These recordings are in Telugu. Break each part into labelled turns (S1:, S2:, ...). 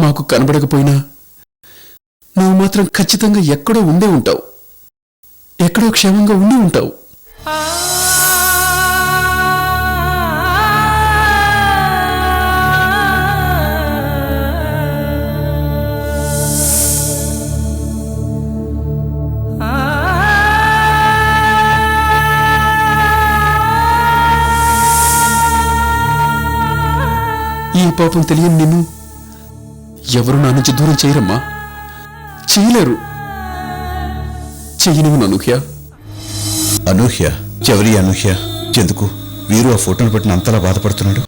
S1: మాకు కనబడకపోయినా నువ్వు మాత్రం ఖచ్చితంగా ఎక్కడో ఉండే ఉంటావు, ఎక్కడో క్షేమంగా ఉండి ఉంటావు. ఈ పాపం తెలియని నిన్ను ఎవరు నా నుంచి దూరం చేయరమ్మా, చేయలేరు. చెయ్యనివ్వు అనూహ్య.
S2: అనూహ్య? ఎవరి అనూహ్య? ఎందుకు వీరు ఆ ఫోటోను పట్టిన అంతలా బాధపడుతున్నాడు?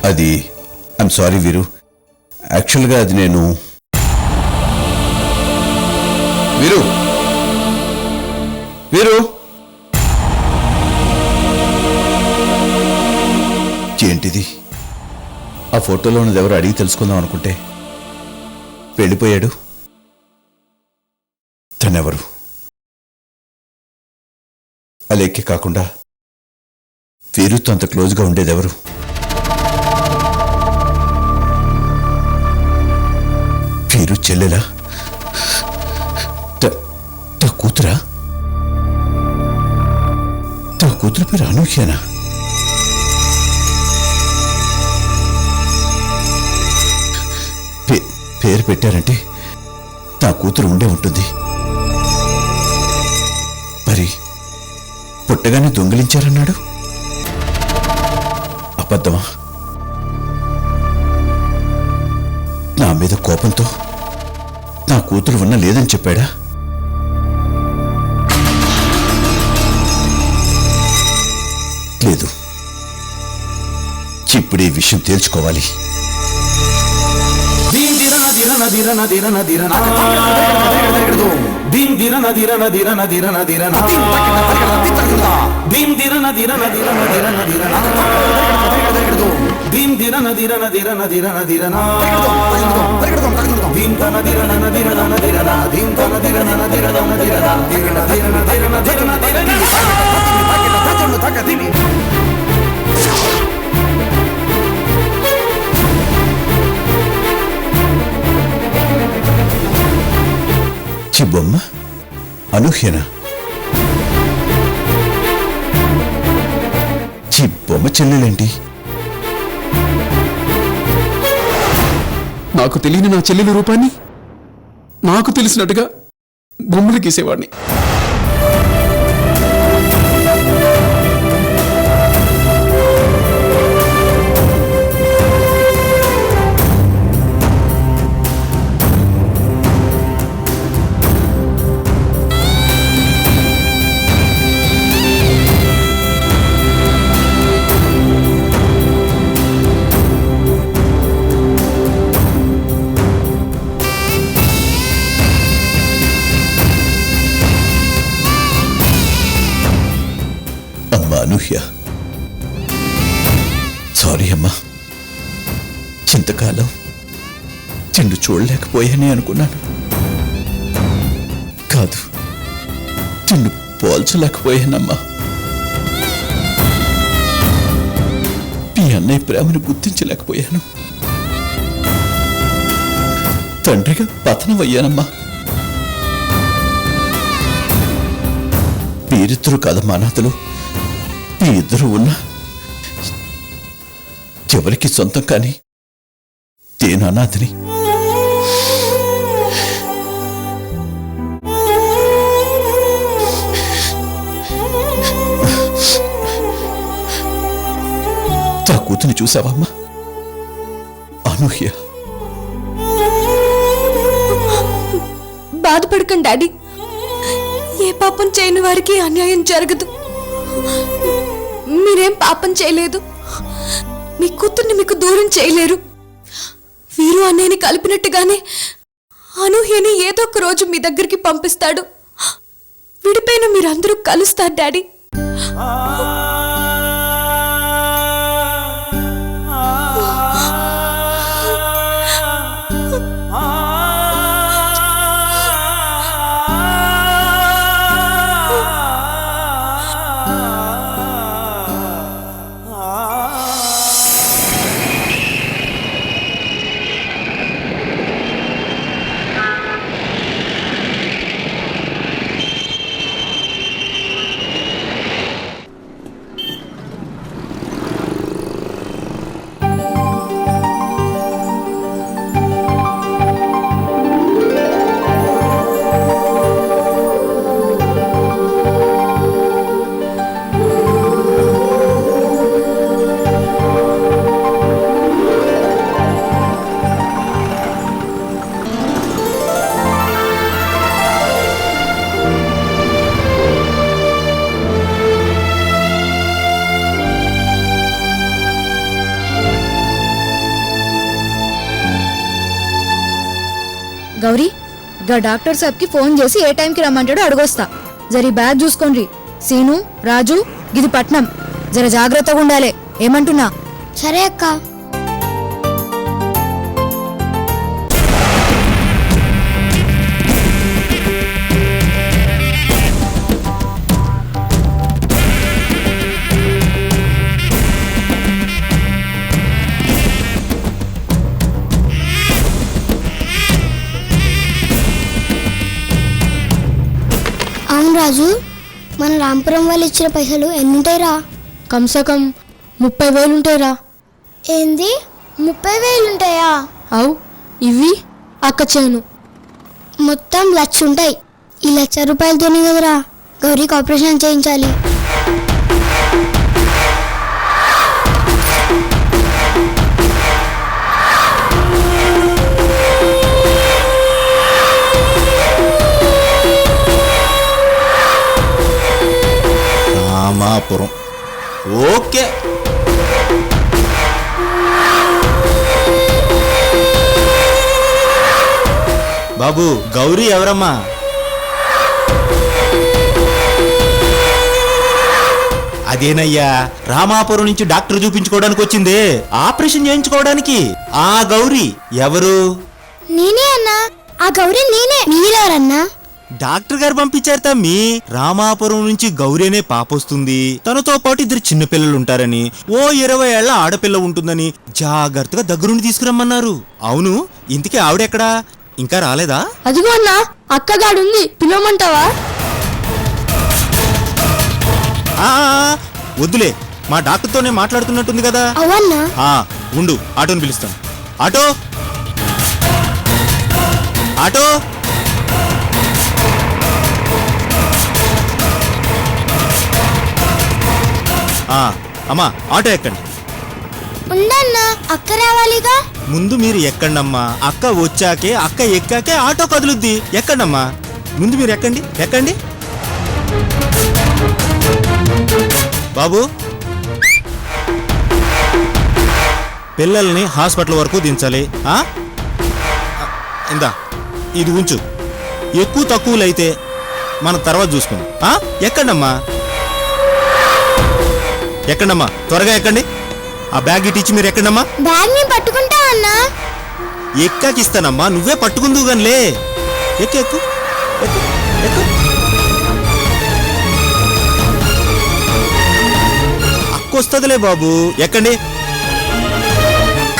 S2: అది ఐఎమ్ సారీ వీరు, యాక్చువల్గా అది నేను వీరు వీరు ఏంటిది? ఆ ఫోటోలో ఉన్నది ఎవరు అడిగి తెలుసుకుందాం అనుకుంటే వెళ్ళిపోయాడు. తనెవరు? అలేకే కాకుండా వీరుతో అంత క్లోజ్గా ఉండేదెవరు? వీరు చెల్లెలా? తా కూతురా? తా కూతురు పేరు అనూహ్యనా? పేరు పెట్టారంటే నా కూతురు ఉండే ఉంటుంది. మరి పుట్టగానే దొంగిలించారన్నాడు, అబద్ధమా? నా మీద కోపంతో నా కూతురు ఉన్న లేదని చెప్పాడా? లేదు, ఇప్పుడే ఈ విషయం తేల్చుకోవాలి. బొమ్మ అనూహ్యనా? బొమ్మ చెల్లెలేంటి?
S1: నాకు తెలియని నా చెల్లెలి రూపాన్ని నాకు తెలిసినట్టుగా బొమ్మలు గీసేవాడిని.
S2: అనూహ్య, సారీ అమ్మా. చింతకాలం చెండు చూడలేకపోయానే అనుకున్నాను. కాదు, చెండు పోల్చలేకపోయానమ్మా. మీ అన్నయ్య ప్రేమను గుర్తించలేకపోయాను. తండ్రిగా పతనమయ్యానమ్మా. మీరిద్దరూ కాదమ్మా అనాథలు. మీ ఇద్దరు ఉన్నా ఎవరికి సొంతం కాని నేను అనాథని. తా కూతుని చూసావమ్మా అనూహ్య?
S3: బాధపడకండి డాడీ, ఏ పాపం చేయని వారికి అన్యాయం జరగదు. మీరేం పాపం చేయలేదు. మీ కూతుర్ని మీకు దూరం చేయలేరు. వీరు అన్నయ్యని కలిపినట్టుగానే అనూహ్యని ఏదో ఒక రోజు మీ దగ్గరికి పంపిస్తాడు. విడిపోయిన మీరందరూ కలుస్తారు డాడీ.
S4: గౌరీ గా డాక్టర్ సాబ్కి ఫోన్ చేసి ఏ టైంకి రమ్మంటాడో అడగొస్తా. జరి బ్యాగ్ చూసుకోండి. సీను రాజు గిది పట్నం, జర జాగ్రత్తగా ఉండాలి. ఏమంటున్నా?
S5: సరే అక్క. అవును రాజు, మన రాంపురం వాళ్ళు ఇచ్చిన పైసలు ఎన్నుంటాయిరా?
S4: కమ్సకం 30,000 ఉంటాయిరా.
S5: ఏంది 30,000 ఉంటాయా?
S4: అవు ఇవి అక్క చేను
S5: మొత్తం 1,00,000 ఉంటాయి. ఈ 1,00,000 రూపాయలతోనే కదరా గౌరీకి ఆపరేషన్ చేయించాలి.
S2: రామాపురం ఓకే.
S6: బాబు గౌరీ ఎవరమ్మా? అదేనయ్యా, రామాపురం నుంచి డాక్టర్ చూపించుకోవడానికి వచ్చిందే, ఆపరేషన్ చేయించుకోవడానికి. ఆ గౌరీ ఎవరు?
S5: నేనే అన్నా, ఆ గౌరీ నేనే. మీరెవరన్నా?
S6: డాక్టర్ గారు పంపించారు తమ్మి. రామాపురం నుంచి గౌరీ అనే పాప వస్తుంది, తనతో పాటు 2 చిన్నపిల్లలు ఉంటారని, ఓ 20 ఏళ్ల ఆడపిల్ల ఉంటుందని జాగ్రత్తగా దగ్గరుండి తీసుకురమ్మన్నారు. అవును, ఇంతకీ ఆవిడెక్కడా? ఇంకా రాలేదా?
S4: అదిగో అన్నా అక్కగాడుంది, పిలవమంటావా?
S6: వద్దులే, మా డాక్టర్తోనే మాట్లాడుతున్నట్టుంది కదా.
S5: అవన్నా
S6: ఉండు, ఆటోని పిలుస్తాను. ఆటో ఆటో అమ్మా, ఆటో ఎక్కండి.
S5: ఉండన్నా, అక్క రావాలిగా.
S6: ముందు మీరు ఎక్కండమ్మా, అక్క వచ్చాకే, అక్క ఎక్కాకే ఆటో కదులుద్ది. ఎక్కండమ్మా, ముందు మీరు ఎక్కండి, ఎక్కండి. బాబు, పిల్లల్ని హాస్పిటల్ వరకు దించాలి. ఇందా ఇది ఉంచు. ఎక్కువ తక్కువలు అయితే మనం తర్వాత చూసుకుందాం. ఎక్కండమ్మా, ఎక్కండమ్మా, త్వరగా ఎక్కండి. ఆ బ్యాగ్ ఇటు మీరు ఎక్కండమ్మా.
S5: బ్యాగ్ నేను పట్టుకుంటా అన్నా.
S6: ఎక్కాకిస్తానమ్మా, నువ్వే పట్టుకుందువు గానిలే. ఎక్కు ఎక్కు ఎక్కు ఎక్కు. అక్కొస్తదిలే బాబు, ఎక్కండి.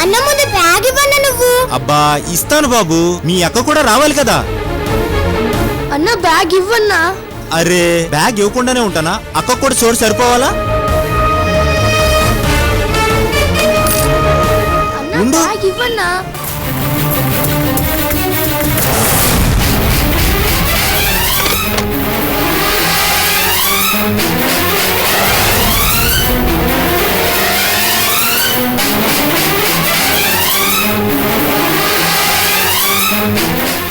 S5: అన్న ముందు బ్యాగ్ ఇవ్వన్నా నువ్వు.
S6: అబ్బా ఇస్తాను బాబు, మీ అక్క కూడా రావాలి కదా.
S4: అన్న బ్యాగ్ ఇవ్వన్నా.
S6: అరే బ్యాగ్ ఇవ్వకుండానే ఉంటానా? అక్క కూడా చోటు సరిపోవాలా?
S4: అన్న బ్యాగ్ ఇవ్వన్నా.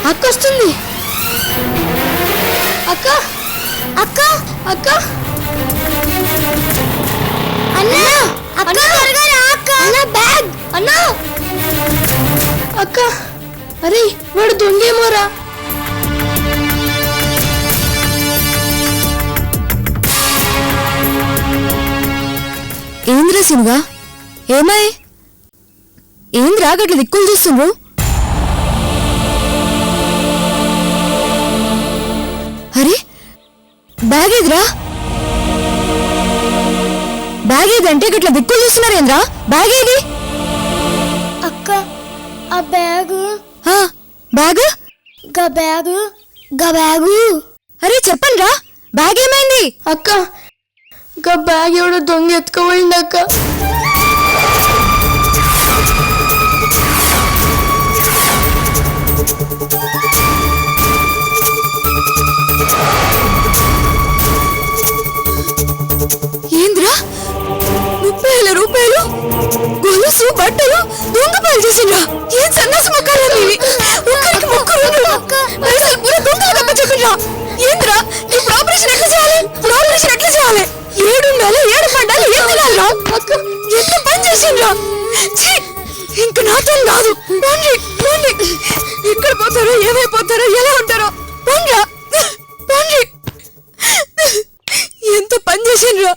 S4: అక్క వస్తుంది. అక్క అక్క అక్క
S5: అన్నా అక్క త్వరగా రా అక్క అన్నా బ్యాగ్ అన్నా అక్క అరే వాడు దొంగేమోరా
S4: ఏంద్రా సినుగా ఏమై ఏంద్రా గట్ల దిక్కులు చూస్తుండ్రు అరే బ్యాగ్ ఏదిరా బ్యాగ్ ఏదంటే గట్ల దిక్కులు చూస్తున్నారేంద్రా బ్యాగ్ ఏది
S5: అక్క ఆ బ్యాగు
S4: ఆ, బ్యాగ్
S5: గా బ్యాగు
S4: అరే చెప్పండి రా బ్యాగ్ ఏమైంది
S5: అక్క గా బ్యాగ్ ఎవడో దొంగ ఎత్తుకుపోయింది అక్క
S3: ఏంద్రా 30,000 రూపాయలు గొలుసు బట్టలు దొంగపాలు చేసిండ్రా ఏం సన్నాసి మొక్కలు ఇవి ఒక్కరికి మొక్కలు పైసలు పూరా దొంగలు కప్ప చెప్పిండ్రా ఏంద్రా ఇప్పుడు ఆపరేషన్ ఎట్లా చేయాలి 7 ఉండాలి 7 పడ్డాలి ఏం తినాలిరా ఎంత పని చేసిండ్రా ఛీ, ఇంక నాతో కాదు పోండి పోండి ఎక్కడ పోతారో ఏమైపోతారో ఎలా ఉంటారో పోండ్రా పోండి ఎంత పని చేసిండ్రా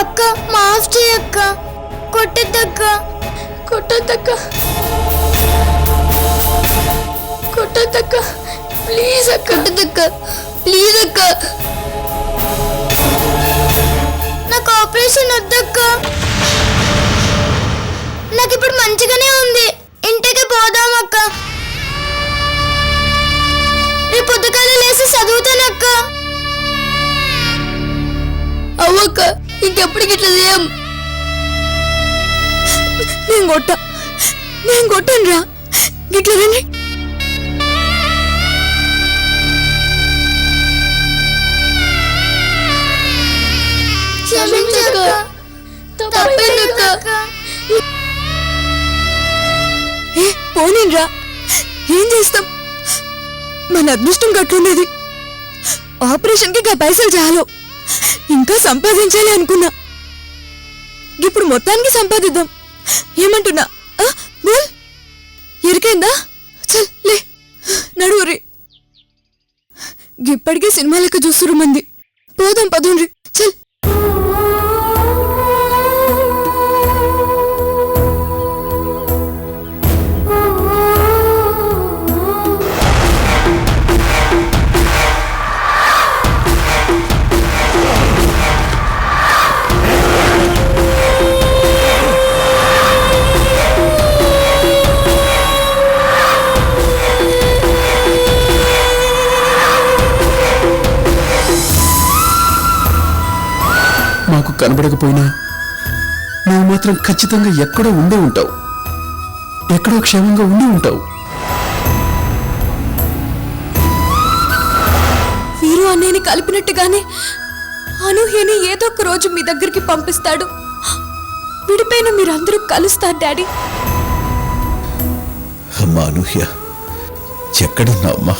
S5: అక్క మాఫ్ చేయక్క కొట్టద్దక్క కొట్టద్దక్క ప్లీజ్ అక్క ప్లీజ్ అక్క నాకు ఆపరేషన్ వద్దక్క నాకు ఇప్పుడు మంచిగానే ఉంది ఇంటికి పోదాం అక్క రేపు పొద్దుకాల లేసి చదువుతానక్క అవ్వక్క ఇంకెప్పటికి ఇట్లా చేయం
S3: నేను కొట్టాను రా గిట్ల రండి
S5: క్షమించక్క తప్పేనక్క
S3: ఏ పోనీన్రా ఏం చేస్తాం మన అదృష్టం గట్లున్నది ఆపరేషన్కి గా పైసలు చాలు ఇంకా సంపాదించాలి అనుకున్నా ఇప్పుడు మొత్తానికి సంపాదిద్దాం ఏమంటున్నా ఆ, బోల్ ఎరికైందా చల్ లే నడువురి ఇప్పటికే సినిమా లెక్క చూస్తురు మంది పోదాం పదుండ్రి చల్
S1: మాకు కనబడకపోయినా నువ్వు మాత్రం ఖచ్చితంగా ఎక్కడో ఉండే ఉంటావు, ఎక్కడో క్షేమంగా ఉండి ఉంటావు.
S3: వీరు అన్నయ్యని కలిపినట్టుగానే అనూహ్యని ఏదో ఒక రోజు మీ దగ్గరికి పంపిస్తాడు. విడిపోయిన మీరందరూ కలుస్తారు డాడీ.
S2: అమ్మా అనూహ్య, ఎక్కడున్నావమ్మా?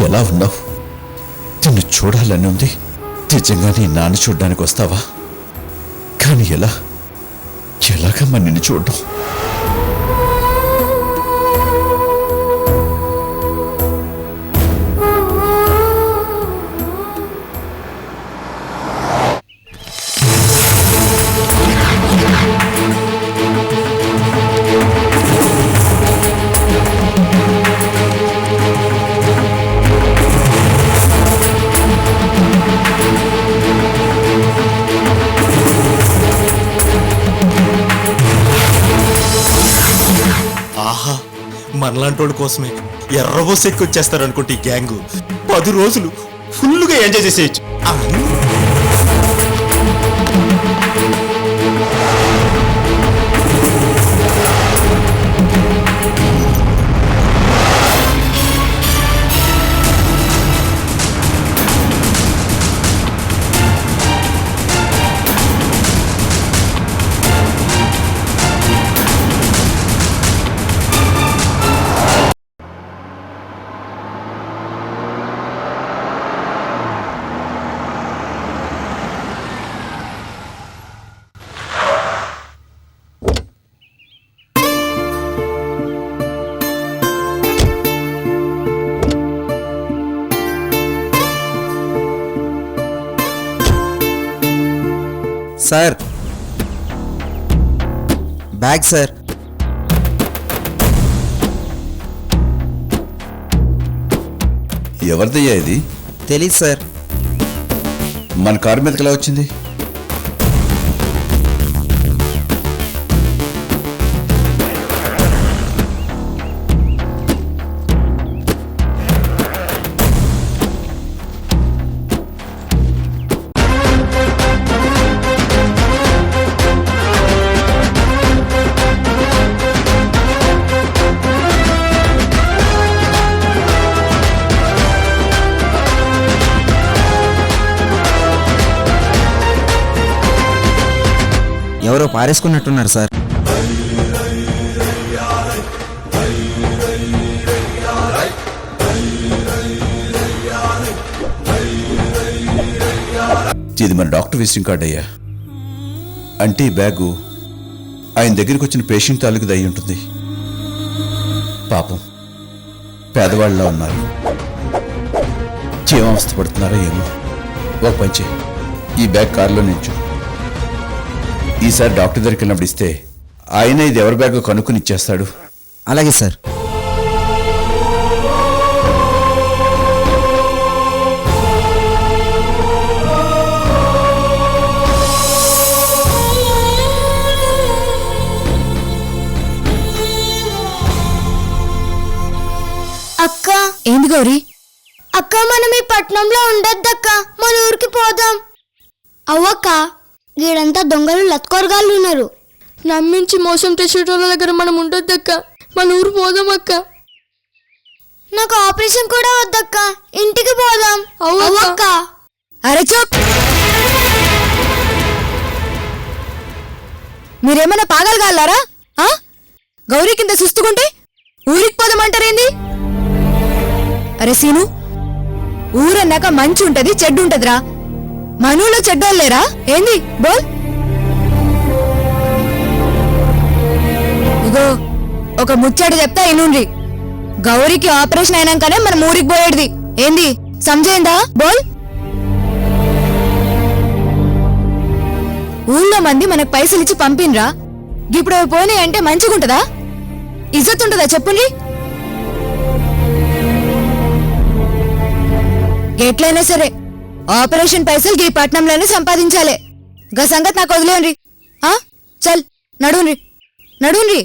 S2: ఎలా ఉన్నావు? నిన్ను చూడాలని ఉంది. నిజంగా నీ నాన్న చూడ్డానికి వస్తావా? కానీ ఎలాగమ్మా నిన్ను చూడ్డం?
S6: మనలాంటి కోసమే ఎర్రబోస్ ఎక్కి వచ్చేస్తారు అనుకుంటే ఈ గ్యాంగు 10 రోజులు ఫుల్గా ఎంజాయ్ చేసేయచ్చు.
S7: Sir bag sir.
S2: ఎవరిదయ్యా ఇది?
S7: తెలీదు సార్.
S2: మన కారు మీదకి ఎలా వచ్చింది?
S7: ఎవరో పారేసుకున్నట్టున్నారు సార్.
S2: ఇది మన డాక్టర్ విజిటింగ్ కార్డ్ అయ్యా. అంటే ఈ బ్యాగు ఆయన దగ్గరికి వచ్చిన పేషెంట్ తాలూకుది అయి ఉంటుంది. పాపం పేదవాళ్ళలో ఉన్నారు. జీవావస్థ పడుతున్నారో ఏమో. ఒక పంచి ఈ బ్యాగ్ కారులో నించు. ఈసారి డాక్టర్ దగ్గరికి వెళ్ళినప్పుడు ఇస్తే ఆయన ఇది ఎవరి బ్యాగ్ కనుక్కుని ఇచ్చేస్తాడు.
S7: అలాగే సార్.
S5: అక్క
S4: ఏంది గౌరీ?
S5: అక్క మనం ఈ పట్నంలో ఉండొద్దక్క, మన ఊరికి పోదాం. అవ్వక్క గీడంతా దొంగలు లత్కోరగాళ్ళు ఉన్నారు.
S3: నమ్మించి మోసం చేసేటోళ్ళ దగ్గర మనం ఉండొద్దక్క, మన ఊరు పోదాం అక్క.
S5: నాకు ఆపరేషన్ కూడా వద్దక్క, ఇంటికి పోదాం. అవ్వక్క
S4: అరే చూప్! మీరేమన్నా పాగలగాలారా? గౌరీ కింద సుస్తుకుంటే ఊరికి పోదామంటారేంది? అరే సీను, ఊరన్నాక మంచి ఉంటది చెడ్డు ఉంటదిరా. మనూలో చెడ్డోళ్ళేరా ఏంది? బోల్. ఇగో ఒక ముచ్చట చెప్తా ఇనుండ్రి. గౌరీకి ఆపరేషన్ అయినాకనే మనం ఊరికి పోయేది. ఏంది సమజైందా? బోల్. ఊళ్ళో మంది మనకు పైసలు ఇచ్చి పంపిన్రా. ఇప్పుడు అవి పోయినాయి అంటే మంచిగుంటదా? ఇజ్జత్ ఉంటుందా చెప్పుండ్రి? ఎట్లయినా సరే ఆపరేషన్ పైసలు ఈ పట్నంలోనే సంపాదించాలి. గా సంగతి నాకు వదిలేండి. చల్ నడుండ్రి నడుండ్రి.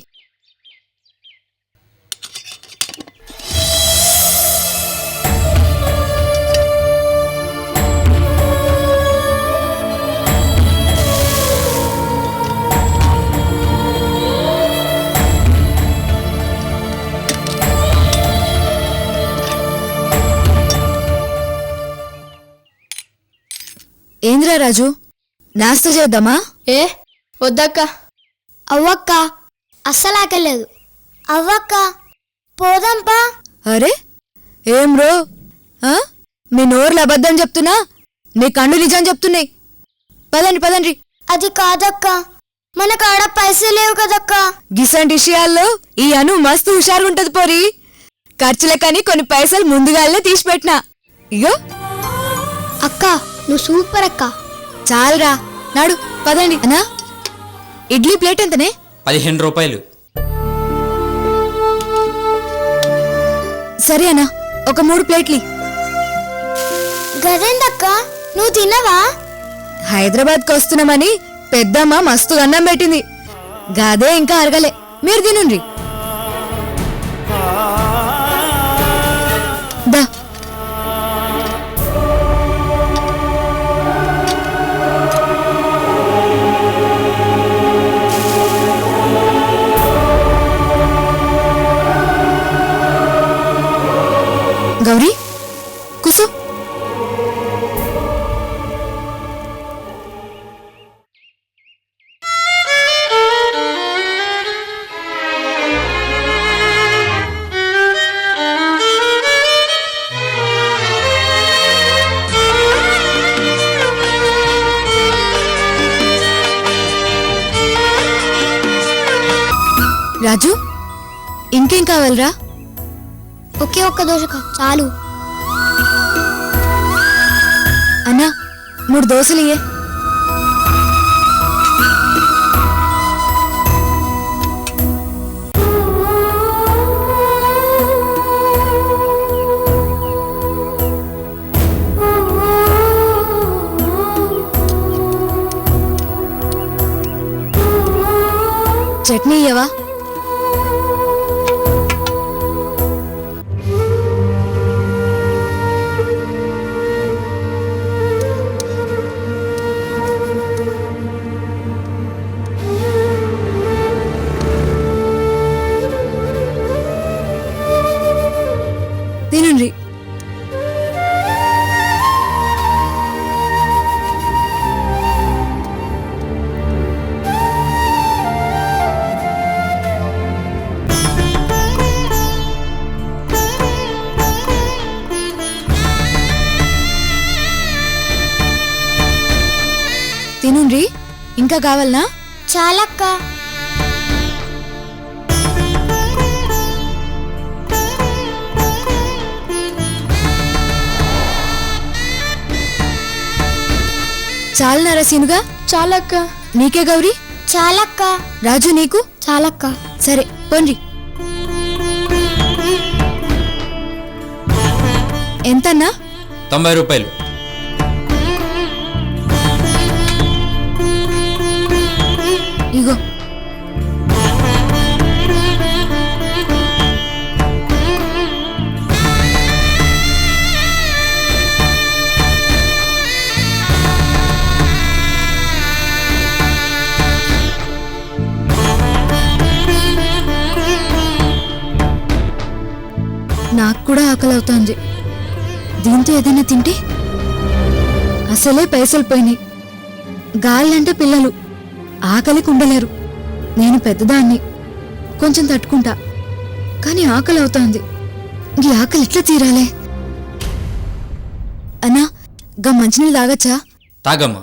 S4: ఏంద్రా రాజు, నాస్తా చేద్దామా?
S3: ఏ వద్దక్క.
S5: అవ్వక్క అస్సలు ఆకలేదు. అవ్వక్క పోదాంపా.
S4: అరే ఏం రో, మీ నోర్లు అబద్ధం చెప్తున్నా, మీ కళ్ళు నిజం చెప్తున్నాయి. పదండి పదండి.
S5: అది కాదక్క, మన కాడ పైసలు లేవు కదక్క.
S4: గిసంటి విషయాల్లో ఈ అను మస్తు హుషారుగుంటది పోరి. ఖర్చులకని కొన్ని పైసలు ముందుగానే తీసిపెట్టినా. ఇగో
S5: అక్క నువ్వు సూపర్ అక్క.
S4: చాలరా నాడు పదండి. అన్నా ఇడ్లీ ప్లేట్ ఎంతనే?
S8: 15 రూపాయలు.
S4: సరే అన్నా, ఒక 3 ప్లేట్లు.
S5: గదేందక్క నువ్వు తినవా?
S4: హైదరాబాద్కి వస్తున్నామని పెద్దమ్మ మస్తు అన్నం పెట్టింది. గదే ఇంకా అరగలే, మీరు తినుండ్రి. రాజు ఇంకేం కావాలరా?
S5: ఒకే ఒక్క దోశక చాలు.
S4: అన్నా 3 దోశలు ఇయ్యే. చట్నీ ఇయ్యవా? తినండి. తినుండ్రి. ఇంకా కావాలనా?
S5: చాలక్క.
S4: చాలనారా సీనుగా?
S5: చాలక్క.
S4: నీకే గౌరీ?
S5: చాలక్క.
S4: రాజు నీకు?
S5: చాలక్క.
S4: సరే పోండి. ఎంతన్నా?
S8: 90 రూపాయలు.
S4: ఇగో. నాకు కూడా ఆకలి అవుతోంది. దీంతో ఏదైనా తింటే? అసలే పైసలు పోయినాయి. గాళ్ళంటే పిల్లలు ఆకలికి ఉండలేరు. నేను పెద్దదాన్ని, కొంచెం తట్టుకుంటా. కానీ ఆకలి అవుతోంది. ఈ ఆకలి ఎట్లా తీరాలే? అన్నా గా మంచినీళ్ళు తాగచ్చా?
S8: తాగమ్మా.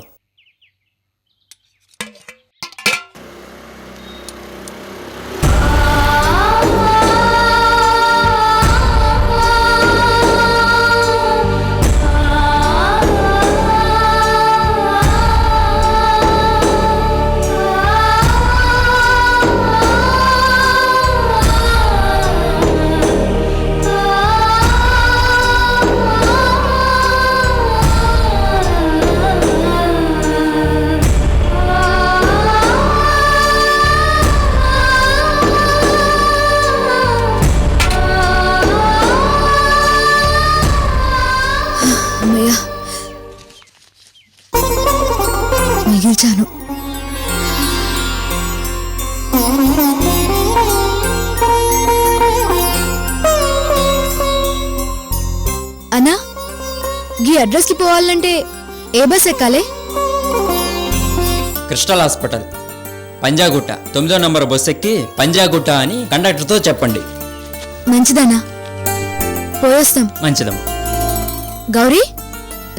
S4: అమ్మయ్యా, మిగిల్చాను. అన్నా గీ అడ్రస్ కి పోవాలంటే ఏ బస్ ఎక్కాలి?
S8: క్రిస్టల్ హాస్పిటల్, పంజాగుట్ట 9వ నంబర్ బస్ ఎక్కి పంజాగుట్ట అని కండక్టర్తో చెప్పండి.
S4: మంచిదన్నా, పోయేస్తాం.
S8: మంచిదమ్మా.
S4: గౌరీ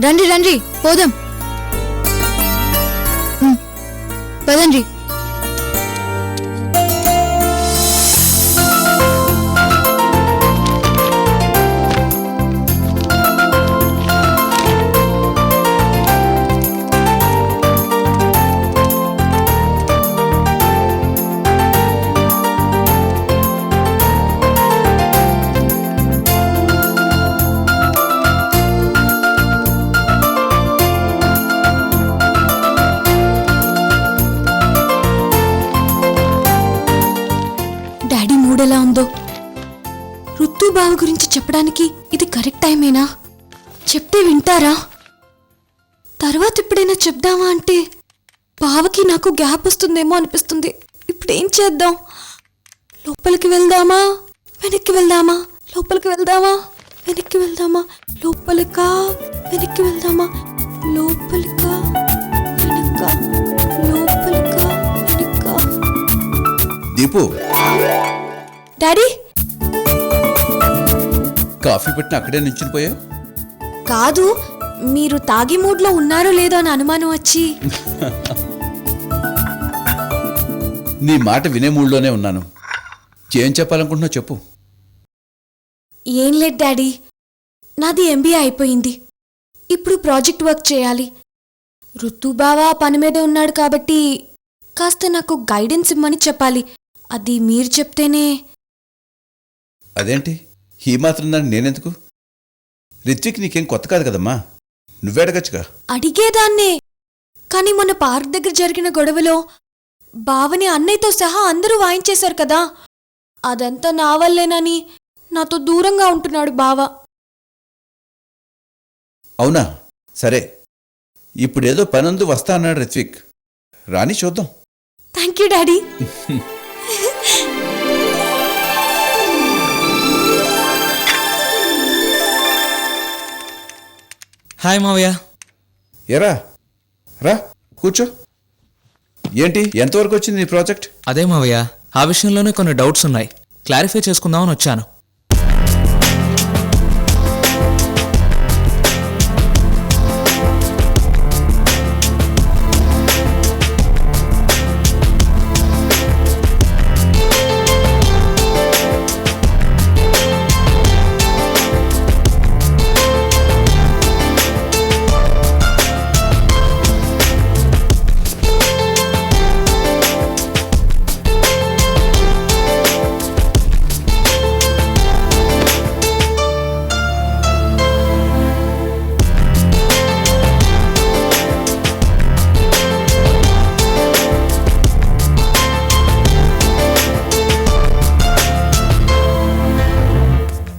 S4: రండి రండి పోదాం. పదండి.
S3: డాడీ మూడ్ ఎలా ఉందో? ఋతు బావ గురించి చెప్పడానికి ఇది కరెక్ట్ టైమేనా? చెప్తే వింటారా? తర్వాత ఎప్పుడైనా చెప్దామా అంటే బావకి నాకు గ్యాప్ వస్తుందేమో అనిపిస్తుంది. ఇప్పుడేం చేద్దాం? లోపలికి వెళ్దామా, వెనక్కి వెళ్దామా? లోపలికి వెళ్దామా, వెనక్కి వెళ్దామా? లోపలికా, వెనక్కి వెళ్దామా? లోపలికా, వెనక్కా? లోపలికా, వెనక్కా?
S2: దీపు,
S3: డాడీ
S2: కాఫీ పెట్టిన అక్కడే నించుని పోయావు.
S3: కాదు, మీరు తాగి మూడ్లో ఉన్నారో లేదో అని అనుమానం వచ్చి.
S2: నీ మాట వినే మూడ్లోనే ఉన్నాను. ఏం చెప్పాలనుకుంటున్నావు చెప్పు.
S3: ఏం లేదు డాడీ, నాది ఎంబీఏ అయిపోయింది. ఇప్పుడు ప్రాజెక్ట్ వర్క్ చేయాలి. ఋతు బావ పని మీద ఉన్నాడు కాబట్టి కాస్త నాకు గైడెన్స్ ఇమ్మని చెప్పాలి. అది మీరు చెప్తేనే.
S2: అదేంటి ఈ మాత్రం దాన్ని నేనెందుకు? రిత్విక్ నీకేం కొత్త కాదు కదమ్మా, నువ్వే అడగచ్చుగా.
S3: అడిగేదాన్నే, కానీ మొన్న పార్క్ దగ్గర జరిగిన గొడవలో బావని అన్నయ్యతో సహా అందరూ వాయించేశారు కదా, అదంతా నా వల్లేనని నాతో దూరంగా ఉంటున్నాడు బావ.
S2: అవునా, సరే. ఇప్పుడేదో పనుందు వస్తా అన్నాడు రిత్విక్, రాని చూద్దాం.
S3: Thank you daddy.
S9: హాయ్ మావయ్య.
S2: ఎరా రా కూర్చో. ఏంటి ఎంతవరకు వచ్చింది నీ ప్రాజెక్ట్?
S9: అదే మావయ్య, ఆ విషయంలోనే కొన్ని డౌట్స్ ఉన్నాయి, క్లారిఫై చేసుకుందామని వచ్చాను.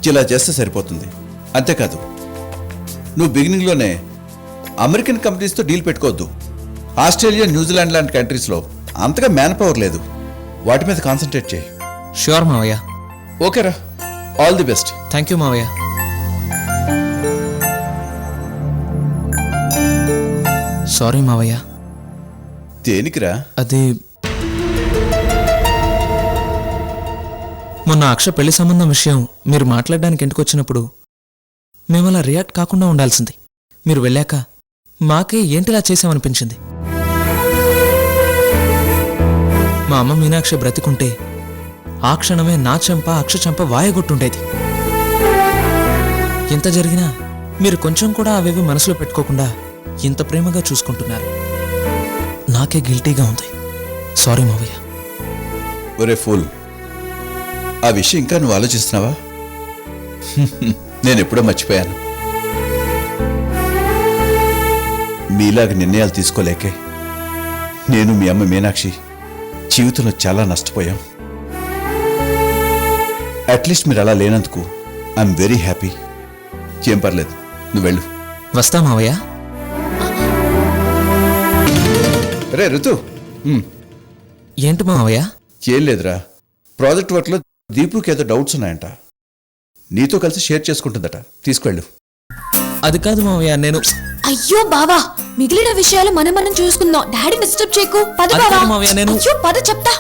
S2: ఇలా చేస్తే సరిపోతుంది. అంతేకాదు, నువ్వు బిగినింగ్లోనే అమెరికన్ కంపెనీస్తో డీల్ పెట్టుకోవద్దు. ఆస్ట్రేలియా, న్యూజిలాండ్ లాంటి కంట్రీస్లో అంతగా మ్యాన్ పవర్ లేదు, వాటి మీద కాన్సన్ట్రేట్ చేయి.
S9: ష్యూర్ మావయ్య.
S2: ఓకేరా, all the best.
S9: Thank you మావయ్య. సారీ మావయ్య.
S2: దేనికిరా?
S9: అది మొన్న అక్ష పెళ్లి సంబంధం విషయం మీరు మాట్లాడడానికి ఇంటికొచ్చినప్పుడు మేము అలా రియాక్ట్ కాకుండా ఉండాల్సింది. మీరు వెళ్ళాక మాకే ఏంటిలా చేసామనిపించింది. మా అమ్మ మీనాక్షి బ్రతికుంటే ఆ క్షణమే నా చెంప అక్ష చెంప వాయగొట్టుండేది. ఇంత జరిగినా మీరు కొంచెం కూడా అవేవి మనసులో పెట్టుకోకుండా ఇంత ప్రేమగా చూసుకుంటున్నారు. నాకే గిల్టీగా ఉంది. సారీ మావయ్య.
S2: ఒరే ఫూల్, ఆ విషయం ఇంకా నువ్వు ఆలోచిస్తున్నావా? నేను ఎప్పుడో మర్చిపోయాను. మీలాగా నిర్ణయాలు తీసుకోలేకే నేను, మీ అమ్మ మీనాక్షి జీవితంలో చాలా నష్టపోయాం. అట్లీస్ట్ మీరు అలా లేనందుకు ఐఎమ్ వెరీ హ్యాపీ. ఏం పర్లేదు, నువ్వు వెళ్ళు.
S9: వస్తా మావయ్య.
S2: రే ఋతు.
S9: ఏంటి మావయ్య?
S2: ఏం లేదురా, ప్రాజెక్ట్ వర్క్లో దీపుకి ఏదో డౌట్స్ ఉన్నాయంట, నీతో కలిసి షేర్ చేసుకుంటుందట, తీసుకెళ్ళు.
S9: అది కాదు మావయ్య, నేను
S3: అయ్యో బావా, మిగిలిన విషయాలు మనం చూసుకుందాం. డాడీ డిస్టర్బ్ చేయకు. పద
S9: అది
S3: బావా.
S9: కాదు మావయ్య, నేను
S3: అయ్యో పద చెప్తా.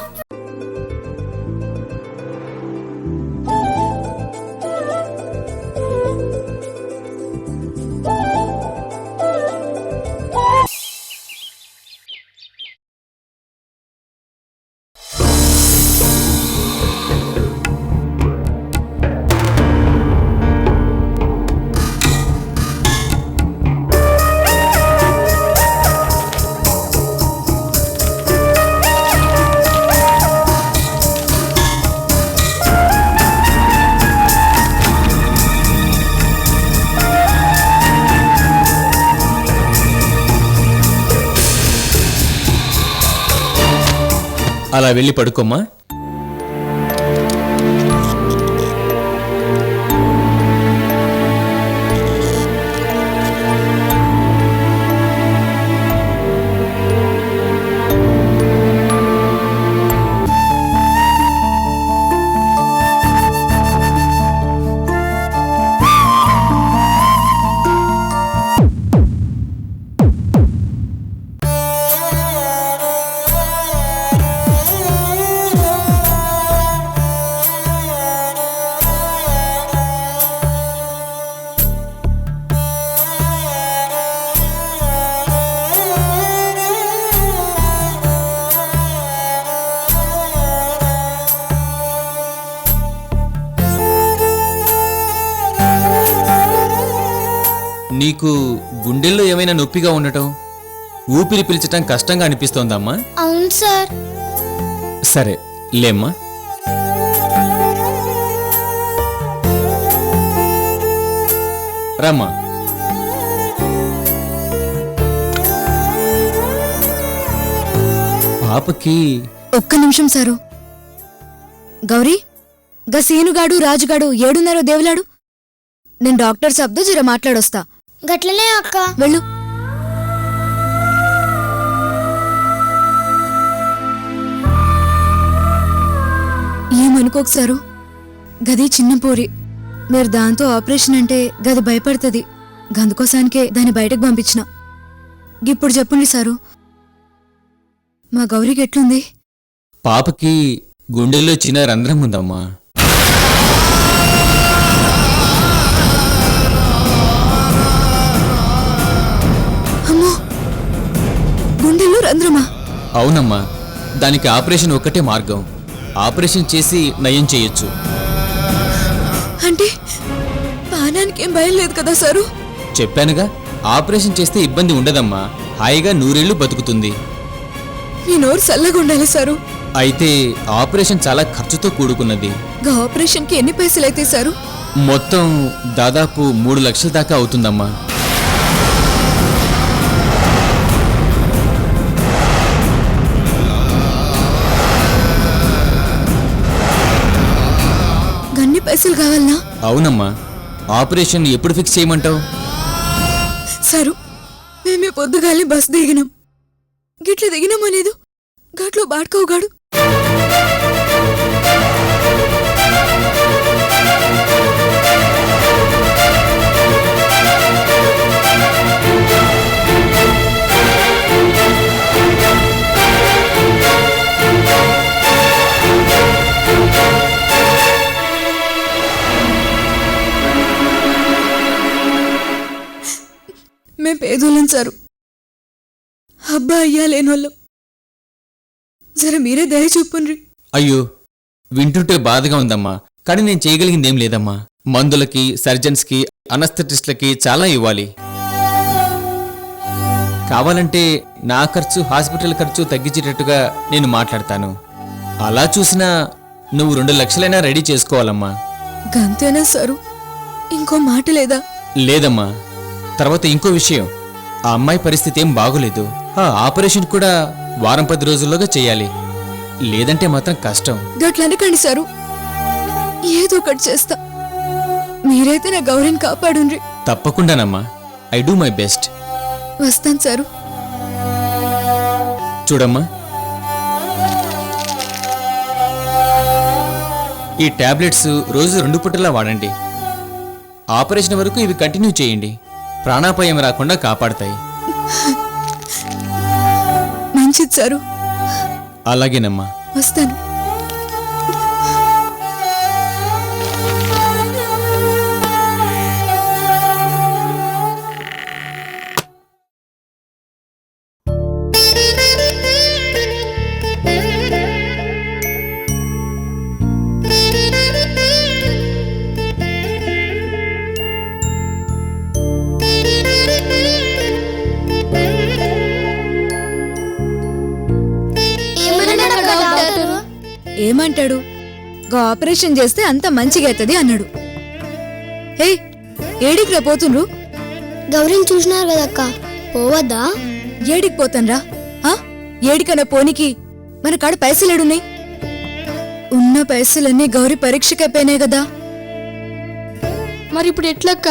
S9: అలా వెళ్ళి పడుకోమ్మా.
S8: నీకు గుండెల్లో ఏమైనా నొప్పిగా ఉండటం, ఊపిరి పీల్చటం కష్టంగా అనిపిస్తోందమ్మా?
S5: అవును సార్.
S8: సరే లేమ్మా. రమ్మా. పాపకి
S4: ఒక్క నిమిషం సారు. గౌరీ, గా సీనుగాడు రాజుగాడు ఏడున్నారో దేవులాడు. నేను డాక్టర్ సాబ్తో జర మాట్లాడొస్తా.
S5: గట్లనే అక్క.
S4: వెళ్ళు. ఏమనుకోకు సారు, గది చిన్న పోరి. మీరు దాంతో ఆపరేషన్ అంటే గది భయపడుతుంది. గందుకోసానికే దాన్ని బయటకు పంపించిన. ఇప్పుడు చెప్పండి సారు, మా గౌరీకి ఎట్లుంది?
S8: పాపకి గుండెల్లో చిన్న రంధ్రం ఉందమ్మా.
S4: అమ్మో, గుండెల్లో రంధ్రమా?
S8: అవునమ్మా, దానికి ఆపరేషన్ ఒక్కటే మార్గం. ఆపరేషన్ చేసి నయం చేయొచ్చు.
S4: అంటే పానానికి ఏం భయం లేదు కదా సారు?
S8: చెప్పానుగా, ఆపరేషన్ చేస్తే ఇబ్బంది ఉండదమ్మా. హాయిగా 100 ఏళ్ళు బతుకుతుంది.
S4: మీ నోరు చల్లగా ఉండాలి సారు.
S8: అయితే ఆపరేషన్ చాలా ఖర్చుతో కూడుకున్నది.
S4: గా ఆపరేషన్కి ఎన్ని పైసలు అయితే సారు?
S8: మొత్తం దాదాపు 3 లక్షల దాకా అవుతుందమ్మా.
S4: గన్ని పైసలు కావాలనా?
S8: అవునమ్మా. ఆపరేషన్ ఎప్పుడు ఫిక్స్ చేయమంటావు?
S4: సారు, మేమే పొద్దుగాలి బస్ దిగినాం. గిట్ల దిగినామనేదు గట్లో బాడ్కోగాడు. మేం పేదోళ్ళం సారు, అబ్బా అయ్యా లేనోళ్ళం. జర మీరే దయ చూపుండ్రి.
S8: అయ్యో, వింటుంటే బాధగా ఉందమ్మా. కానీ నేను చేయగలిగిందేం లేదమ్మా. మందులకి, సర్జన్స్కి, అనస్థెటిస్ట్లకి చాలా ఇవ్వాలి. కావాలంటే నా ఖర్చు, హాస్పిటల్ ఖర్చు తగ్గించేటట్టుగా నేను మాట్లాడతాను. అలా చూసినా నువ్వు 2 లక్షలైనా రెడీ చేసుకోవాలమ్మా.
S4: గంతేనా సారు? ఇంకో మాట లేదా?
S8: లేదమ్మా. తర్వాత ఇంకో విషయం, ఆ అమ్మాయి పరిస్థితి ఏం బాగోలేదు. ఆ ఆపరేషన్ కూడా 10 రోజుల్లోగా చేయాలి. లేదంటే మాత్రం కష్టం.
S4: గట్లనకండి సారు, ఏదో ఒకటి చేస్తా. మీరైతే నా గౌరీని కాపాడుండ్రి.
S8: తప్పకుండానమ్మా. I do my best.
S4: వస్తాను సారు.
S8: చూడమ్మా, ఈ టాబ్లెట్స్ రోజు 2 పూటలా వాడండి. ఆపరేషన్ వరకు ఇవి కంటిన్యూ చేయండి. ప్రాణాపాయం రాకుండా కాపాడతాయి.
S4: మంచిది సారు.
S8: అలాగేనమ్మా.
S4: వస్తాను. ఏమంటాడు? గా ఆపరేషన్ చేస్తే అంత మంచిగా అవుతుంది అన్నాడు. హే, ఏడికి రా పోతుండ్రు?
S5: గౌరీని చూసినారు కదక్క, పోవద్దా?
S4: ఏడికి పోతాన్రా? ఏడికన్నా పోనీకి మన కాడ పైసలేడున్నాయి? ఉన్న పైసలన్నీ గౌరీ పరీక్షకైపోయినాయి కదా.
S5: మరి ఇప్పుడు ఎట్లక్క?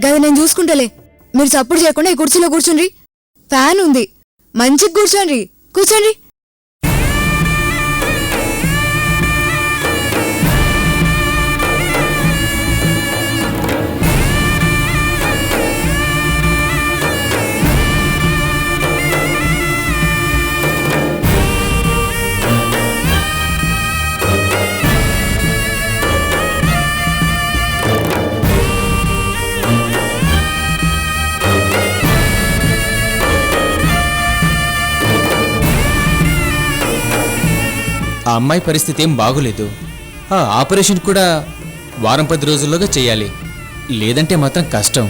S4: గది నేను చూసుకుంటలే. మీరు సప్పుడు చేయకుండా ఈ కుర్చీలో కూర్చుండ్రి. ఫ్యాన్ ఉంది, మంచిగా కూర్చోండి. కూర్చోండి.
S8: ఆ అమ్మాయి పరిస్థితి ఏం బాగోలేదు. ఆ ఆపరేషన్ కూడా 10 రోజుల్లోగా చేయాలి. లేదంటే మాత్రం కష్టం.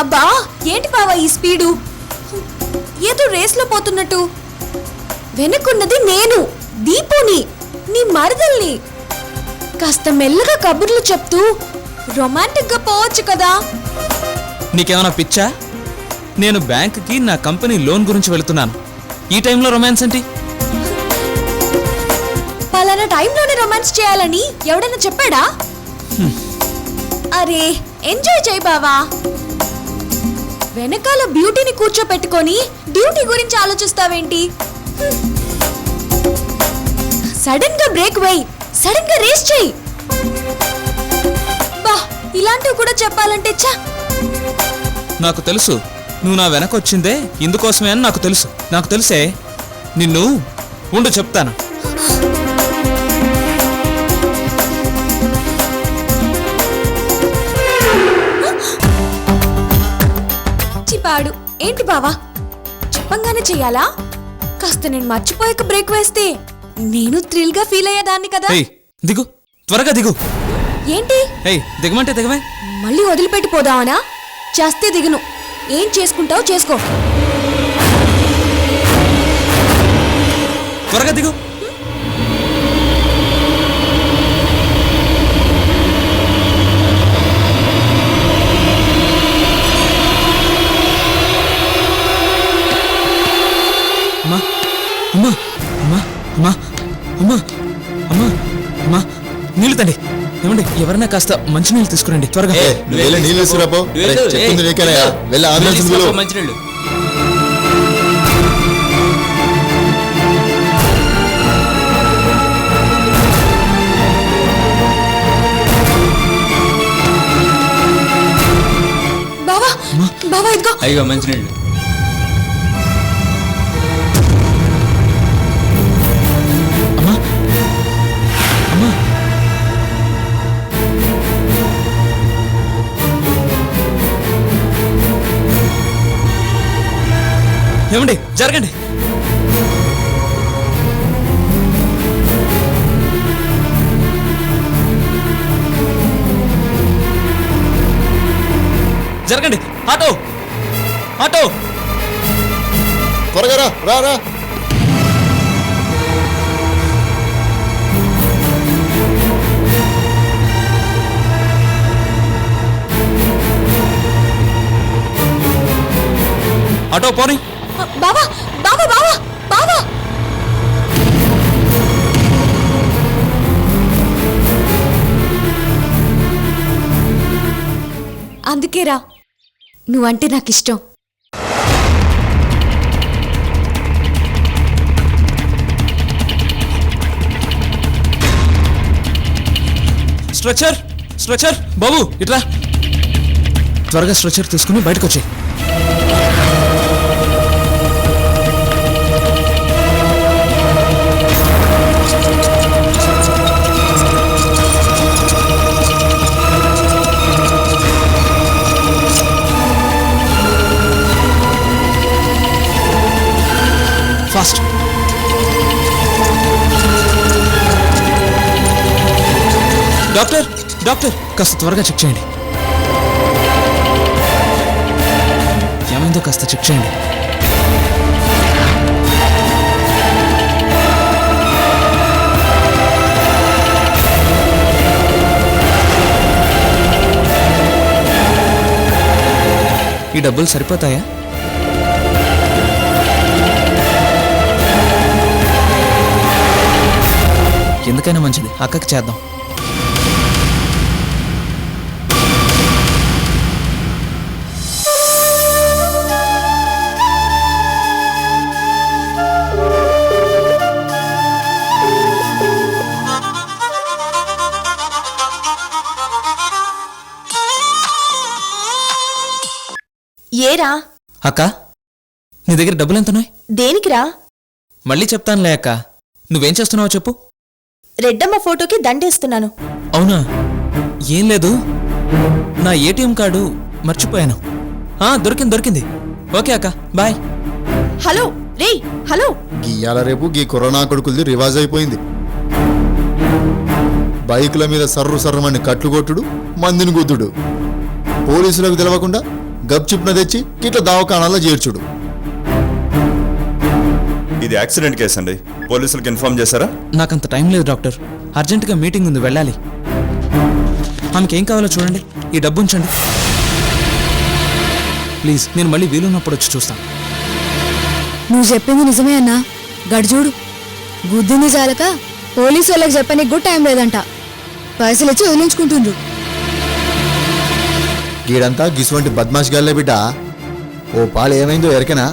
S3: అబ్బా ఏంటి బావా ఈ స్పీడు? ఏదో రేస్లో పోతున్నట్టు. వెనక్కున్నది నేను, దీపుని, నీ మరదల్ని. కాస్త మెల్లగా కబుర్లు చెప్తూ రొమాంటిక్ గా పోవచ్చు కదా.
S9: నీకేమైనా పిచ్చా? నేను బ్యాంకుకి నా కంపెనీ లోన్ గురించి వెళుతున్నాను. ఈ టైంలో రొమాన్స్ ఏంటి?
S3: పలానా టైంలోనే రొమాన్స్ చేయాలని ఎవడైనా చెప్పాడా? అరే ఎంజాయ్ చేయి బావా. వెనకాల బ్యూటీని కూర్చోపెట్టుకొని డ్యూటీ గురించి ఆలోచిస్తావేంటి? సడన్ గా బ్రేక్ వేయి, సడన్ గా రేస్ చేయి. బా ఇలాంటివి కూడా చెప్పాలంటే చా.
S9: నాకు తెలుసు నువ్వు నా వెనక వచ్చిందే ఇందుకోసమే అని నాకు తెలుసు. నాకు తెలుసే. నిన్ను ఉండు చెప్తాను.
S3: చిపాడు ఏంటి బావా? చెప్పంగానే చెయ్యాలా? కాస్త నేను మర్చిపోయాక బ్రేక్ వేస్తే నేను థ్రిల్ గా ఫీల్ అయ్యేదాన్ని కదా.
S9: ఏయ్ దిగు, త్వరగా దిగు.
S3: ఏంటి
S9: ఏయ్ దిగమంటే దిగమే.
S3: మళ్ళీ వదిలిపెట్టి పోదావనా? చేస్తే దిగును. ఏం చేసుకుంటావు చేసుకో.
S9: త్వరగా దిగు. అమ్మా అమ్మా అమ్మా అమ్మా అమ్మా అమ్మా అమ్మా నీళ్ళు తండి. ఏమండి ఎవరైనా కాస్త మంచినీళ్ళు తీసుకురండి త్వరగా.
S10: నీళ్ళు తీసుకురాపో. చెప్తుంది నీకేనయ్యా. వెళ్ళి అంబులెన్స్ పిలువు.
S3: బావా బావా ఇదిగో.
S8: అయ్యో మంచినీళ్ళు.
S9: అమ్మా అమ్మా ఏమండి జరగండి. జరగండి. Auto auto.
S10: త్వరగా రా రా రా.
S9: ఆటో పోనీ.
S3: బావా బావా బావా బావా. అందుకేరా నువ్వంటే నాకు ఇష్టం.
S9: స్ట్రెచర్ స్ట్రెచర్ బాబు ఇట్లా త్వరగా స్ట్రెచర్ తీసుకుని బయటకు వచ్చాయి. ఫాస్ట్. డాక్టర్ డాక్టర్ కాస్త త్వరగా చెక్ చేయండి. ఏమైందో కాస్త చెక్ చేయండి. ఈ డబ్బులు సరిపోతాయా? ఎందుకైనా మంచిది అక్కకి చేద్దాం.
S3: ఏరా
S9: అక్క నీ దగ్గర డబ్బులు ఎంతున్నాయి?
S3: దేనికిరా?
S9: మళ్ళీ చెప్తానులే అక్క. నువ్వేం చేస్తున్నావో చెప్పు.
S3: రెడ్డమ్మ ఫోటోకి దండేస్తున్నాను.
S9: అవునా? ఏం లేదు, నా ఏటీఎం కార్డు మర్చిపోయాను. దొరికింది దొరికింది. ఓకే అక్క బాయ్.
S3: హలో రే హలో.
S10: గీయాల రేపు గీ కరోనా కొడుకులది రివాజ్ అయిపోయింది. బైకుల మీద సర్రు సర్రమని కట్లు కొట్టుడు, మందిని గుద్దుడు. పోలీసులకు తెలవకుండా గప్ చిప్న తెచ్చి ఇట్లా దవాఖానాలో చేర్చుడు.
S11: ఇది యాక్సిడెంట్ కేసు అండి. పోలీసులకు ఇన్ఫార్మ్ చేశారా?
S9: నాకంత టైం లేదు డాక్టర్, అర్జెంటుగా మీటింగ్ ఉంది, వెళ్ళాలి. ఆమెకి ఏం కావాలో చూడండి, ఈ డబ్బు ఉంచండి ప్లీజ్. నేను మళ్ళీ వీలున్నప్పుడు వచ్చి చూస్తాను.
S4: నువ్వు చెప్పింది నిజమే అన్నా. గడిచూడు, గుద్దింది చాలక పోలీసు వాళ్ళకి చెప్పనీకి కూడా టైం లేదంట. పైసలు ఇచ్చి వదిలించుకుంటుండ్రు.
S10: గీడంతా గిసువంటి బద్మాష్ గాల్లే బిడ్డ. ఓ పాలు ఏమైందో ఎరకనా?